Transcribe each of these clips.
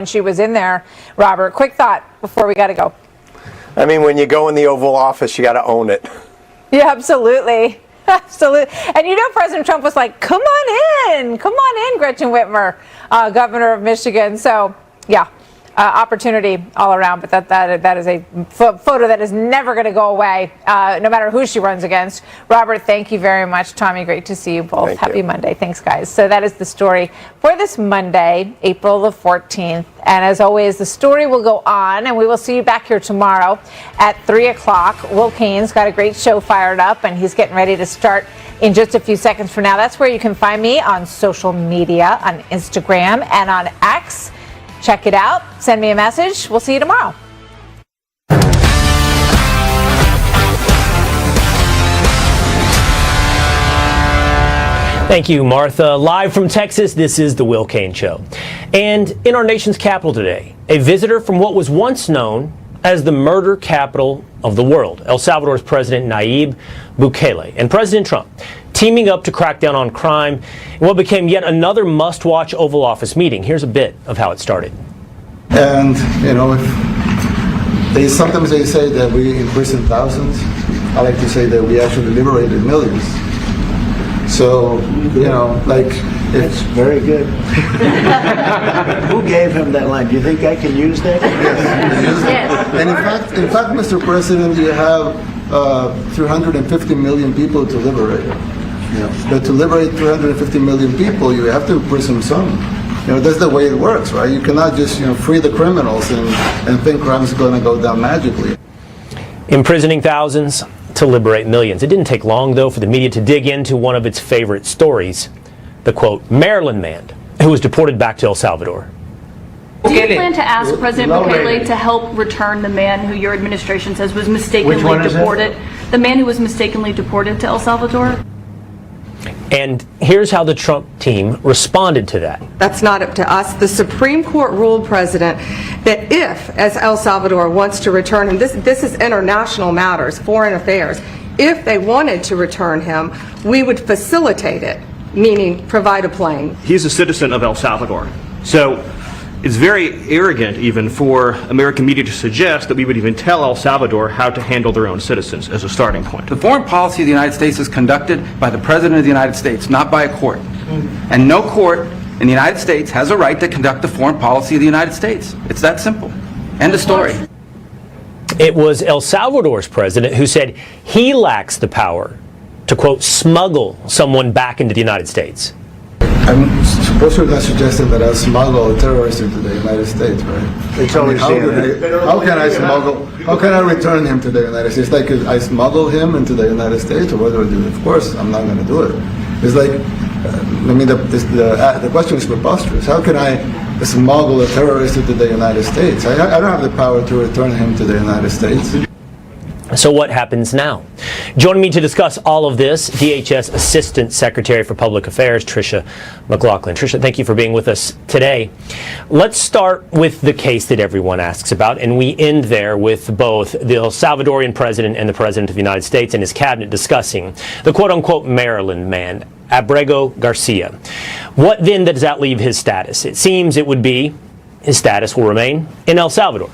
She was in there. Robert, quick thought before we got to go. I mean, when you go in the Oval Office, you got to own it. Yeah, absolutely. Absolutely. And you know, President Trump was like, come on in, Gretchen Whitmer, governor of Michigan. So, yeah, opportunity all around. But that is a photo that is never going to go away, no matter who she runs against. Robert, thank you very much. Tommy, great to see you both. Happy Monday. Thanks, guys. So that is the story for this Monday, April the 14th. And as always, the story will go on, and we will see you back here tomorrow at 3 o'clock. Will Kane's got a great show fired up, and he's getting ready to start in just a few seconds from now. That's where you can find me on social media, on Instagram and on X. Check it out. Send me a message. We'll see you tomorrow. Thank you, Martha. Live from Texas, this is The Will Kane Show. And in our nation's capital today, a visitor from what was once known as the murder capital of the world, El Salvador's President Nayib Bukele and President Trump teaming up to crack down on crime in what became yet another must-watch Oval Office meeting. Here's a bit of how it started. And, you know, sometimes they say that we imprisoned thousands. I like to say that we actually liberated millions. So, you know, like... It's very good. Who gave him that line? Do you think I can use that? Yes. And in fact, Mr. President, you have 350 million people to liberate. Yeah. But to liberate 350 million people, you have to imprison some. You know, that's the way it works, right? You cannot just, you know, free the criminals and think crime is going to go down magically. Imprisoning thousands to liberate millions. It didn't take long, though, for the media to dig into one of its favorite stories. The, quote, Maryland man who was deported back to El Salvador. Do you plan to ask President Bukele to help return the man who your administration says was mistakenly deported? The man who was mistakenly deported to El Salvador? And here's how the Trump team responded to that. That's not up to us. The Supreme Court ruled, President, that if, as El Salvador wants to return him, this is international matters, foreign affairs, if they wanted to return him, we would facilitate it. Meaning provide a plane. He's a citizen of El Salvador. So it's very arrogant even for American media to suggest that we would even tell El Salvador how to handle their own citizens as a starting point. The foreign policy of the United States is conducted by the President of the United States, not by a court. And no court in the United States has a right to conduct the foreign policy of the United States. It's that simple. End of story. It was El Salvador's president who said he lacks the power to, quote, smuggle someone back into the United States. I'm supposed to not suggesting that I smuggle a terrorist into the United States, right? It's always how can I smuggle? How can I return him to the United States? Like, I smuggle him into the United States, or what do I do? Of course, I'm not going to do it. It's like, I mean, the question is preposterous. How can I smuggle a terrorist into the United States? I don't have the power to return him to the United States. So what happens now? Joining me to discuss all of this, DHS Assistant Secretary for Public Affairs, Tricia McLaughlin. Tricia, thank you for being with us today. Let's start with the case that everyone asks about, and we end there with both the El Salvadorian president and the President of the United States and his cabinet discussing the quote-unquote Maryland man, Abrego Garcia. What then does that leave his status? It seems it would be his status will remain in El Salvador.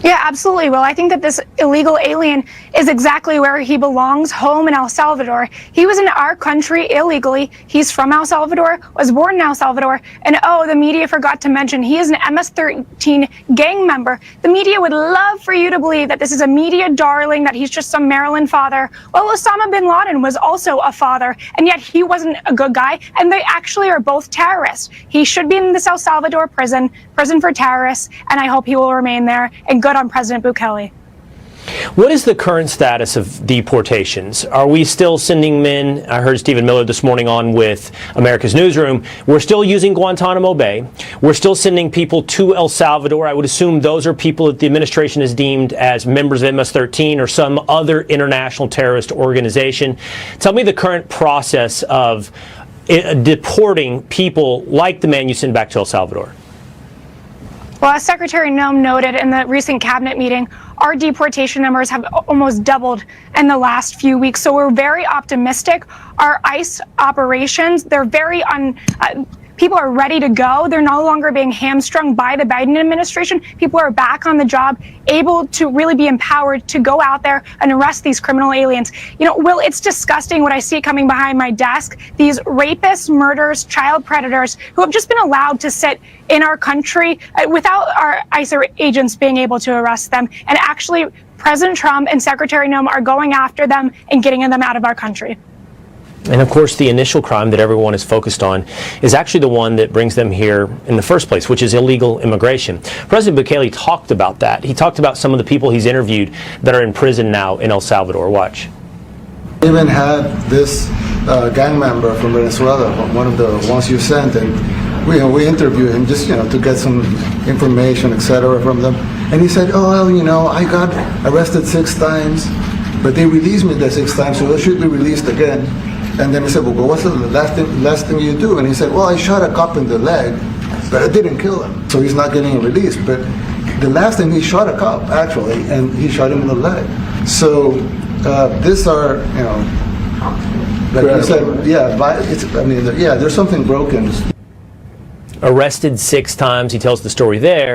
Yeah, absolutely. Well, I think that this illegal alien is exactly where he belongs, home in El Salvador. He was in our country illegally. He's from El Salvador, was born in El Salvador, and oh, the media forgot to mention he is an MS-13 gang member. The media would love for you to believe that this is a media darling, that he's just some Maryland father. Well, Osama bin Laden was also a father, and yet he wasn't a good guy, and they actually are both terrorists. He should be in this El Salvador prison for terrorists, and I hope he will remain there, and good on President Bukele. What is the current status of deportations? Are we still sending men? I heard Stephen Miller this morning on with America's Newsroom. We're still using Guantanamo Bay. We're still sending people to El Salvador. I would assume those are people that the administration has deemed as members of MS-13 or some other international terrorist organization. Tell me the current process of deporting people like the man you sent back to El Salvador. Well, as Secretary Noem noted in the recent cabinet meeting, our deportation numbers have almost doubled in the last few weeks. So we're very optimistic. Our ICE operations, they're very people are ready to go. They're no longer being hamstrung by the Biden administration. People are back on the job, able to really be empowered to go out there and arrest these criminal aliens. You know, Will, it's disgusting what I see coming behind my desk. These rapists, murderers, child predators who have just been allowed to sit in our country without our ICE agents being able to arrest them. And actually, President Trump and Secretary Noem are going after them and getting them out of our country. And of course, the initial crime that everyone is focused on is actually the one that brings them here in the first place, which is illegal immigration. President Bukele talked about that. He talked about some of the people he's interviewed that are in prison now in El Salvador. Watch. We even had this gang member from Venezuela, one of the ones you sent, and we interviewed him just, to get some information, etc. from them. And he said, oh, well, I got arrested 6 times, but they released me the 6th time, so I should be released again. And then he said, well, what's the last thing you do? And he said, well, I shot a cop in the leg, but I didn't kill him. So he's not getting released. But the last time he shot a cop, actually, and he shot him in the leg. So these are, like you said, yeah, there's something broken. Arrested 6 times. He tells the story there.